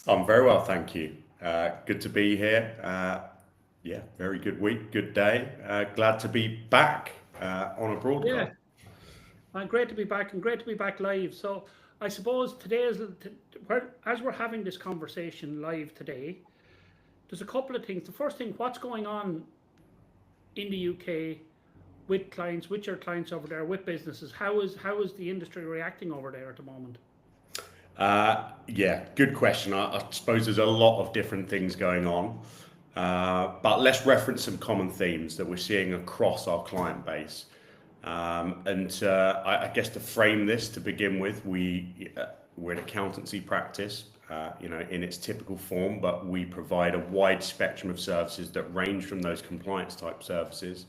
I'm very well, thank you. Good to be here. Yeah, very good week, good day. Glad to be back on a Yeah, broadcast. great to be back and great to be back live. So I suppose today is as we're having this conversation live today. There's a couple of things. The first thing, what's going on in the UK with clients, with your clients over there, with businesses? How is the industry reacting over there at the moment? Yeah, good question. I suppose there's a lot of different things going on, but let's reference some common themes that we're seeing across our client base. I guess to frame this to begin with, we're an accountancy practice, in its typical form, but we provide a wide spectrum of services that range from those compliance type services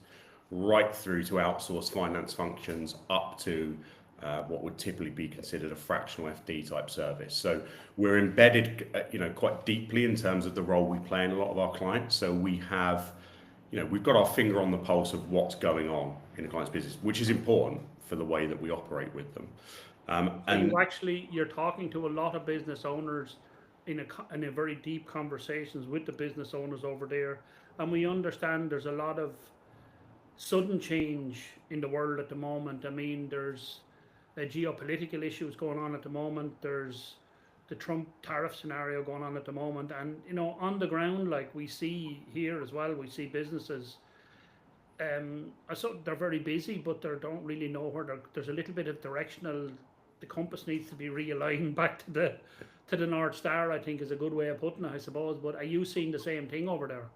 right through to outsourced finance functions up to what would typically be considered a fractional FD type service. So we're embedded, quite deeply in terms of the role we play in a lot of our clients. So we've got our finger on the pulse of what's going on in a client's business, which is important for the way that we operate with them. So And you're talking to a lot of business owners in a very deep conversations with the business owners over there, and we understand there's a lot of sudden change in the world at the moment. I mean, there's geopolitical issues going on at the moment. There's the Trump tariff scenario going on at the moment, and on the ground, like we see here as well, we see businesses. So they're very busy, but they don't really know where there's a little bit of directional. The compass needs to be realigned back to the North Star. I think is a good way of putting it, I suppose. But are you seeing the same thing over there?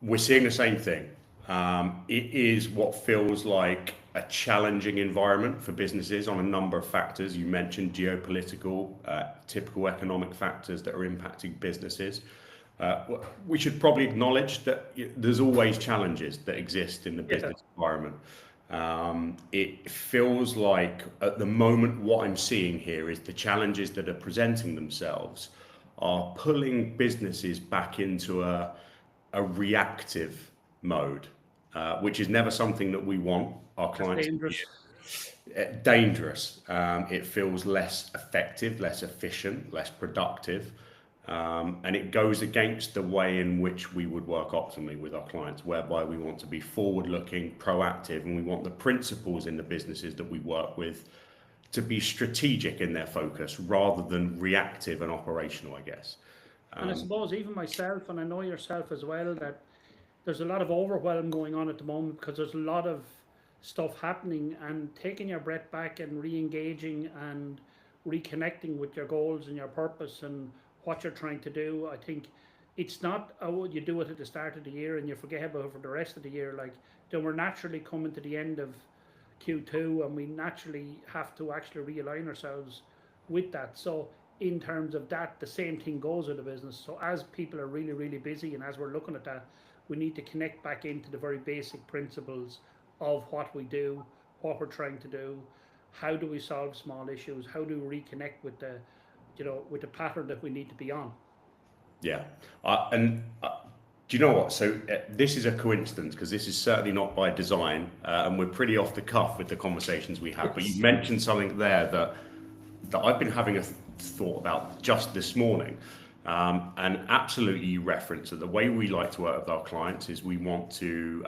we're seeing the same thing. It is what feels like a challenging environment for businesses on a number of factors. You mentioned geopolitical, typical economic factors that are impacting businesses. We should probably acknowledge that there's always challenges that exist in the Yeah, business environment. It feels like at the moment what I'm seeing here is the challenges that are presenting themselves are pulling businesses back into a reactive mode, which is never something that we want our that's clients to be dangerous. dangerous. It feels less effective, less efficient, less productive. And it goes against the way in which we would work optimally with our clients, whereby we want to be forward looking, proactive, and we want the principals in the businesses that we work with to be strategic in their focus rather than reactive and operational, I guess. And I suppose even myself, and I know yourself as well, that there's a lot of overwhelm going on at the moment because there's a lot of stuff happening, and taking your breath back and re-engaging and reconnecting with your goals and your purpose and what you're trying to do. I think it's not, oh, you do it at the start of the year and you forget about it for the rest of the year. Like, then we're naturally coming to the end of Q2, and we naturally have to actually realign ourselves with that. So in terms of that, the same thing goes with the business. So as people are really, really busy, and as we're looking at that, we need to connect back into the very basic principles of what we do, what we're trying to do, how do we solve small issues, how do we reconnect with the pattern that we need to be on. Yeah. And do you know what? So this is a coincidence because this is certainly not by design, and we're pretty off the cuff with the conversations we have. But you Yes. mentioned something there that I've been having a thought about just this morning. And absolutely, you reference that the way we like to work with our clients is we want to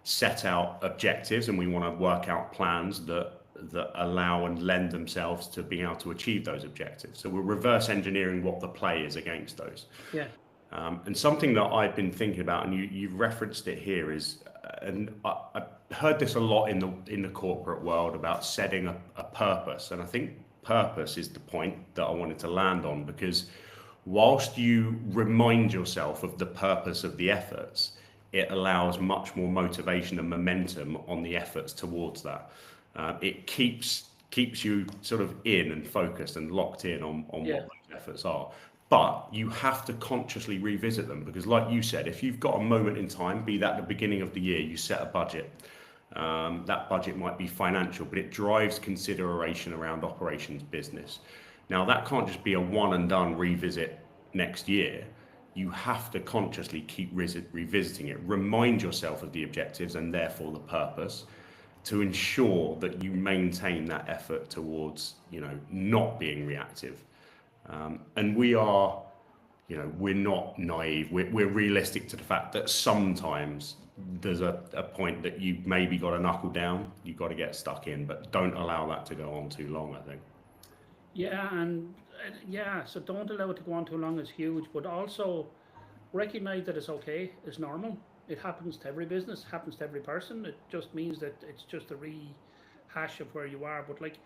set out objectives and we want to work out plans that allow and lend themselves to being able to achieve those objectives. So we're reverse engineering what the play is against those. Yeah. And something that I've been thinking about, and you've referenced it here, is, and I heard this a lot in the corporate world about setting a purpose, and I think purpose is the point that I wanted to land on because whilst you remind yourself of the purpose of the efforts, it allows much more motivation and momentum on the efforts towards that. It keeps you sort of in and focused and locked in on what Yeah. those efforts are. But you have to consciously revisit them because, like you said, if you've got a moment in time, be that the beginning of the year, you set a budget. That budget might be financial, but it drives consideration around operations business. Now, that can't just be a one and done revisit next year. You have to consciously keep revisiting it, remind yourself of the objectives and therefore the purpose to ensure that you maintain that effort towards, not being reactive. And we are you know, we're not naive. We're realistic to the fact that sometimes there's a point that you maybe got to knuckle down, you've got to get stuck in, but don't allow that to go on too long, I think. Yeah, and yeah, so don't allow it to go on too long is huge, but also recognize that it's okay, it's normal. It happens to every business, happens to every person. It just means that it's just a rehash of where you are. But like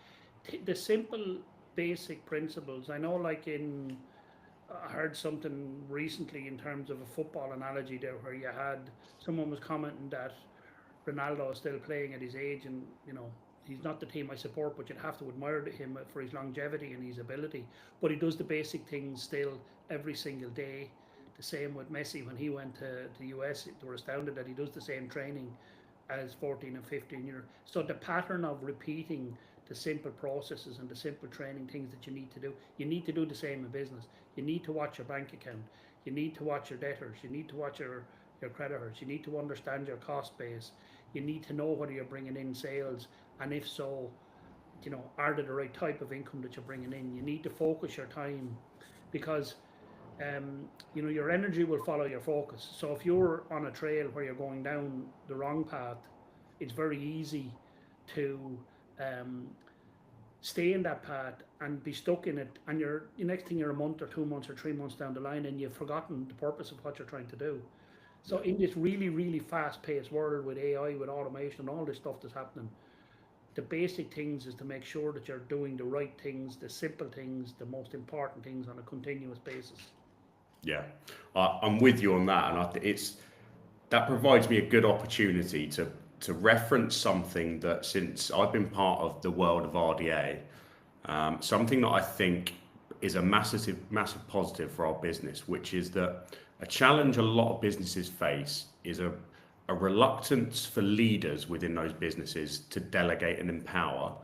the simple basic principles, I know like in I heard something recently in terms of a football analogy there where you had someone was commenting that Ronaldo is still playing at his age, and he's not the team I support, but you'd have to admire him for his longevity and his ability. But he does the basic things still every single day. The same with Messi when he went to the US. They were astounded that he does the same training as 14 and 15 year. So the pattern of repeating the simple processes and the simple training things that you need to do the same in business. You need to watch your bank account. You need to watch your debtors. You need to watch your creditors. You need to understand your cost base. You need to know whether you're bringing in sales, and if so, are they the right type of income that you're bringing in? You need to focus your time because your energy will follow your focus. So if you're on a trail where you're going down the wrong path, it's very easy to stay in that path and be stuck in it. And the next thing you're a month or 2 months or 3 months down the line, and you've forgotten the purpose of what you're trying to do. So in this really, really fast-paced world with AI, with automation, and all this stuff that's happening, the basic things is to make sure that you're doing the right things, the simple things, the most important things on a continuous basis. Yeah, I'm with you on that, and that provides me a good opportunity to reference something that, since I've been part of the world of RDA, something that I think is a massive positive for our business, which is that a challenge a lot of businesses face is a reluctance for leaders within those businesses to delegate and empower.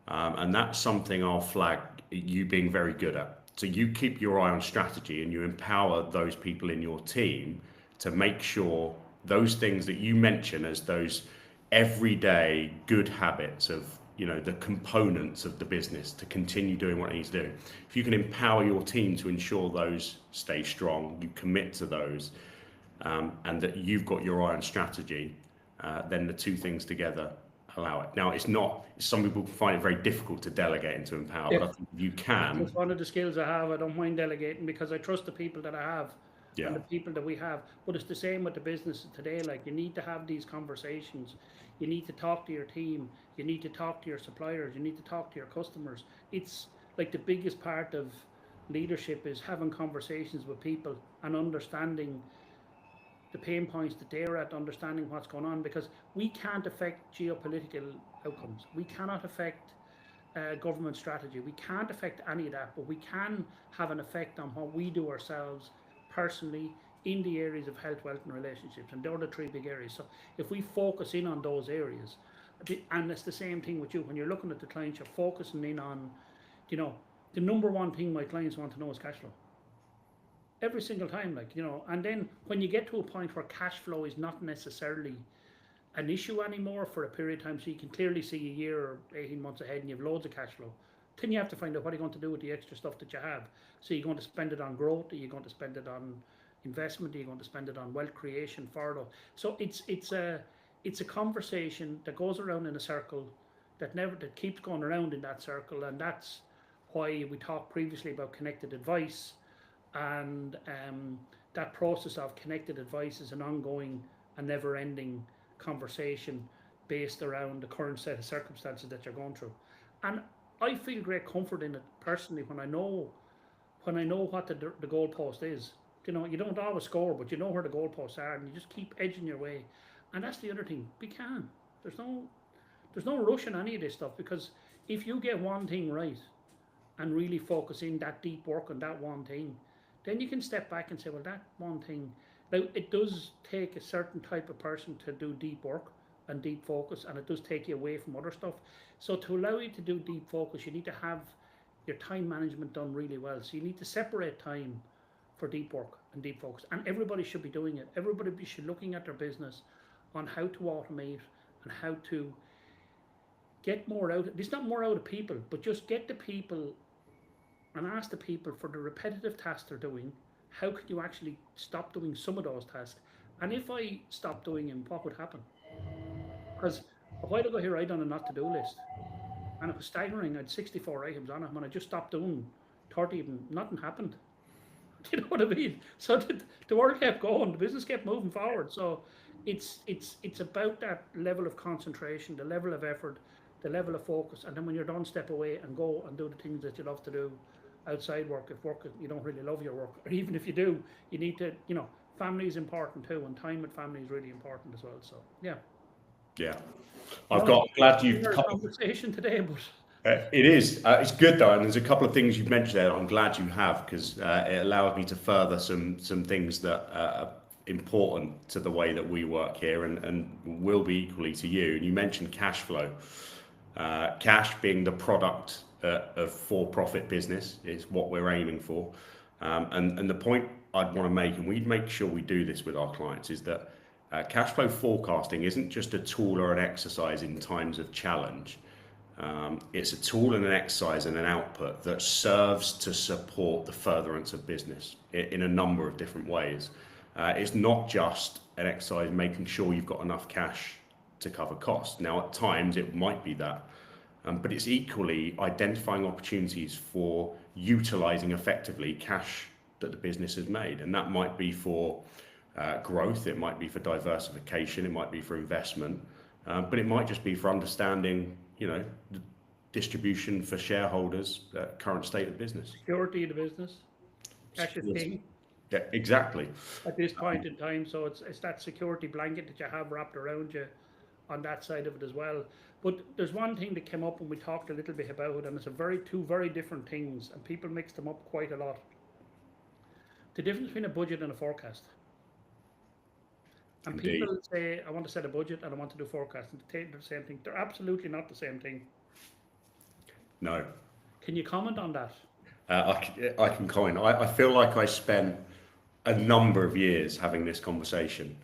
And that's something I'll flag you being very good at. So you keep your eye on strategy and you empower those people in your team to make sure those things that you mention as those everyday good habits of, the components of the business to continue doing what it needs to do. If you can empower your team to ensure those stay strong, you commit to those, and that you've got your eye on strategy, then the two things together allow it. Now, some people find it very difficult to delegate and to empower, Yeah. but I think you can. It's one of the skills I have. I don't mind delegating because I trust the people that I have Yeah. and the people that we have. But it's the same with the business today. Like, you need to have these conversations. You need to talk to your team. You need to talk to your suppliers. You need to talk to your customers. It's like the biggest part of leadership is having conversations with people and understanding the pain points that they're at, understanding what's going on, because we can't affect geopolitical outcomes. We cannot affect government strategy. We can't affect any of that, but we can have an effect on what we do ourselves personally in the areas of health, wealth, and relationships. And they're the three big areas. So if we focus in on those areas, and it's the same thing with you, when you're looking at the clients, you're focusing in on, the number one thing my clients want to know is cash flow. Every single time, and then when you get to a point where cash flow is not necessarily an issue anymore for a period of time, so you can clearly see a year or 18 months ahead and you have loads of cash flow, then you have to find out what are you going to do with the extra stuff that you have. So you're going to spend it on growth, are you going to spend it on investment, are you going to spend it on wealth creation further? So it's a conversation that goes around in a circle that keeps going around in that circle, and that's why we talked previously about connected advice. And that process of connected advice is an ongoing and never-ending conversation based around the current set of circumstances that you're going through. And I feel great comfort in it personally when I know what the goalpost is. You don't always score, but you know where the goalposts are, and you just keep edging your way. And that's the other thing. Be calm. There's no rush in any of this stuff, because if you get one thing right and really focus in that deep work on that one thing, then you can step back and say, well, that one thing. Now, it does take a certain type of person to do deep work and deep focus, and it does take you away from other stuff. So to allow you to do deep focus, you need to have your time management done really well. So you need to separate time for deep work and deep focus. And everybody should be doing it. Everybody should be looking at their business on how to automate and how to get more out. It's not more out of people, but just get the people and ask the people for the repetitive tasks they're doing, how can you actually stop doing some of those tasks? And if I stop doing them, what would happen? Because a while ago here, I done a not to do list, and it was staggering. I had 64 items on it, and I just stopped doing 30 of them. Nothing happened. Do you know what I mean? So the world kept going, the business kept moving forward. So it's about that level of concentration, the level of effort, the level of focus, and then when you're done, step away and go and do the things that you love to do outside work. If work you don't really love your work, or even if you do, you need to, family is important too, and time with family is really important as well. So yeah. Yeah. Glad you've covered conversation today, but it is. It's good though, and there's a couple of things you've mentioned there. I'm glad you have, because it allowed me to further some things that are important to the way that we work here, and will be equally to you. And you mentioned cash flow. Cash being the product of for-profit business is what we're aiming for. And the point I'd want to make, and we'd make sure we do this with our clients, is that cash flow forecasting isn't just a tool or an exercise in times of challenge. It's a tool and an exercise and an output that serves to support the furtherance of business in a number of different ways. It's not just an exercise making sure you've got enough cash to cover costs. Now, at times it might be that, but it's equally identifying opportunities for utilizing effectively cash that the business has made. And that might be for growth, it might be for diversification, it might be for investment, but it might just be for understanding, the distribution for shareholders, current state of business. Security of the business. Cash is king. Yeah, exactly. At this point in time, so it's that security blanket that you have wrapped around you on that side of it as well. But there's one thing that came up when we talked a little bit about it, and it's two very different things, and people mix them up quite a lot. The difference between a budget and a forecast. And Indeed. People say, I want to set a budget and I want to do forecasting. They're the same thing. They're absolutely not the same thing. No. Can you comment on that? I can comment. I feel like I spent a number of years having this conversation.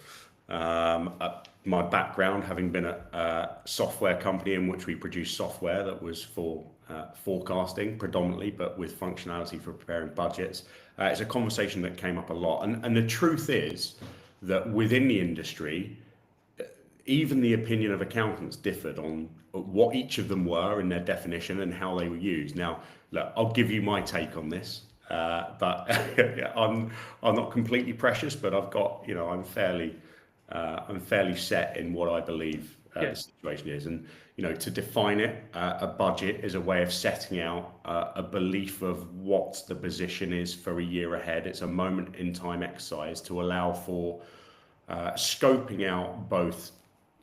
My background, having been at a software company in which we produced software that was for forecasting predominantly, but with functionality for preparing budgets. It's a conversation that came up a lot. And the truth is that within the industry, even the opinion of accountants differed on what each of them were in their definition and how they were used. Now, look, I'll give you my take on this, but I'm not completely precious, but I've got, I'm fairly set in what I believe the situation is. And, to define it, a budget is a way of setting out a belief of what the position is for a year ahead. It's a moment in time exercise to allow for scoping out both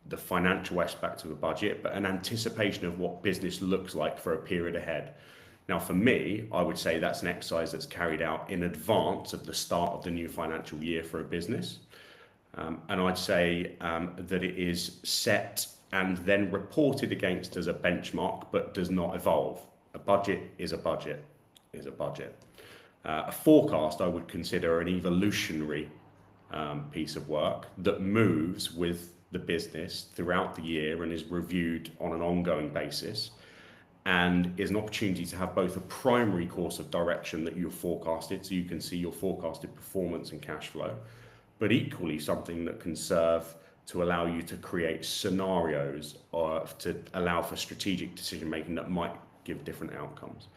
the financial aspect of a budget, but an anticipation of what business looks like for a period ahead. Now, for me, I would say that's an exercise that's carried out in advance of the start of the new financial year for a business. And I'd say that it is set and then reported against as a benchmark, but does not evolve. A budget is a budget, is a budget. A forecast I would consider an evolutionary piece of work that moves with the business throughout the year and is reviewed on an ongoing basis, and is an opportunity to have both a primary course of direction that you've forecasted, so you can see your forecasted performance and cash flow, but equally something that can serve to allow you to create scenarios or to allow for strategic decision making that might give different outcomes.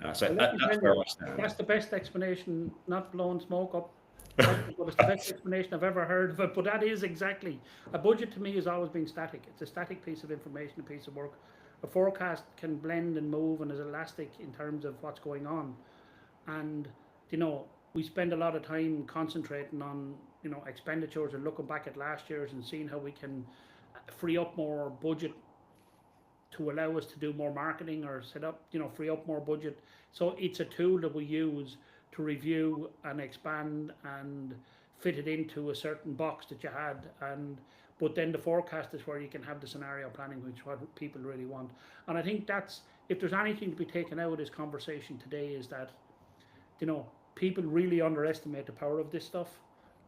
That's where I stand. That's the best explanation, not blowing smoke up. But it's the best explanation I've ever heard of it. But that is exactly, a budget to me has always been static. It's a static piece of information, a piece of work. A forecast can blend and move and is elastic in terms of what's going on. And, we spend a lot of time concentrating on, expenditures and looking back at last year's and seeing how we can free up more budget to allow us to do more marketing or set up, free up more budget. So it's a tool that we use to review and expand and fit it into a certain box that you had. But then the forecast is where you can have the scenario planning, which is what people really want. And I think that's, if there's anything to be taken out of this conversation today, is that, people really underestimate the power of this stuff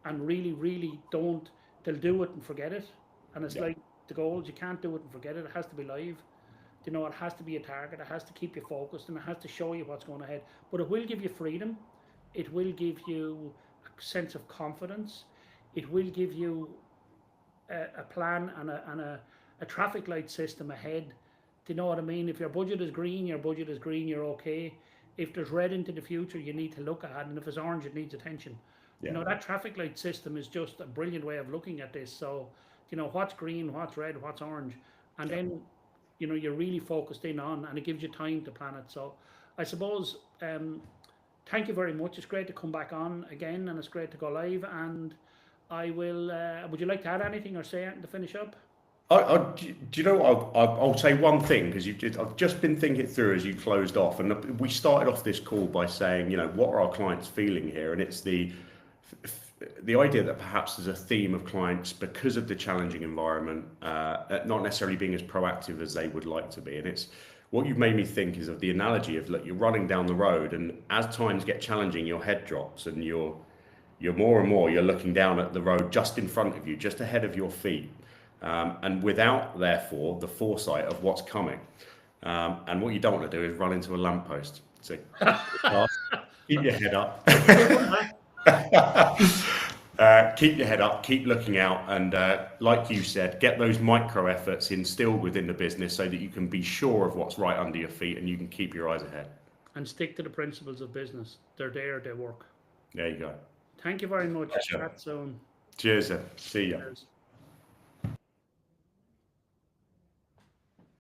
and really, really don't. They'll do it and forget it. And it's like the goals, you can't do it and forget it. It has to be live. It has to be a target. It has to keep you focused and it has to show you what's going ahead. But it will give you freedom. It will give you sense of confidence. It will give you a plan and a traffic light system ahead. Do you know what I mean? If your budget is green, you're okay. If there's red into the future, you need to look ahead, and if it's orange, it needs attention. Yeah. You know, that traffic light system is just a brilliant way of looking at this. So, you know, what's green, what's red, what's orange, and then, you know, you're really focused in on, and it gives you time to plan it. So, I suppose, thank you very much. It's great to come back on again, and it's great to go live. And I will. Would you like to add anything or say anything to finish up? Do you know what? I'll say one thing because I've just been thinking it through as you closed off, and we started off this call by saying, you know, what are our clients feeling here, and it's the idea that perhaps there's a theme of clients because of the challenging environment, not necessarily being as proactive as they would like to be, and it's what you've made me think is of the analogy of, look, you're running down the road, and as times get challenging, your head drops, and you're more and more you're looking down at the road just in front of you, just ahead of your feet. And without, therefore, the foresight of what's coming. And what you don't want to do is run into a lamppost. So keep your head up. Keep your head up, keep looking out, and like you said, get those micro efforts instilled within the business so that you can be sure of what's right under your feet and you can keep your eyes ahead. And stick to the principles of business. They're there, they work. There you go. Thank you very much. Chat soon. Cheers, then. See ya. Cheers.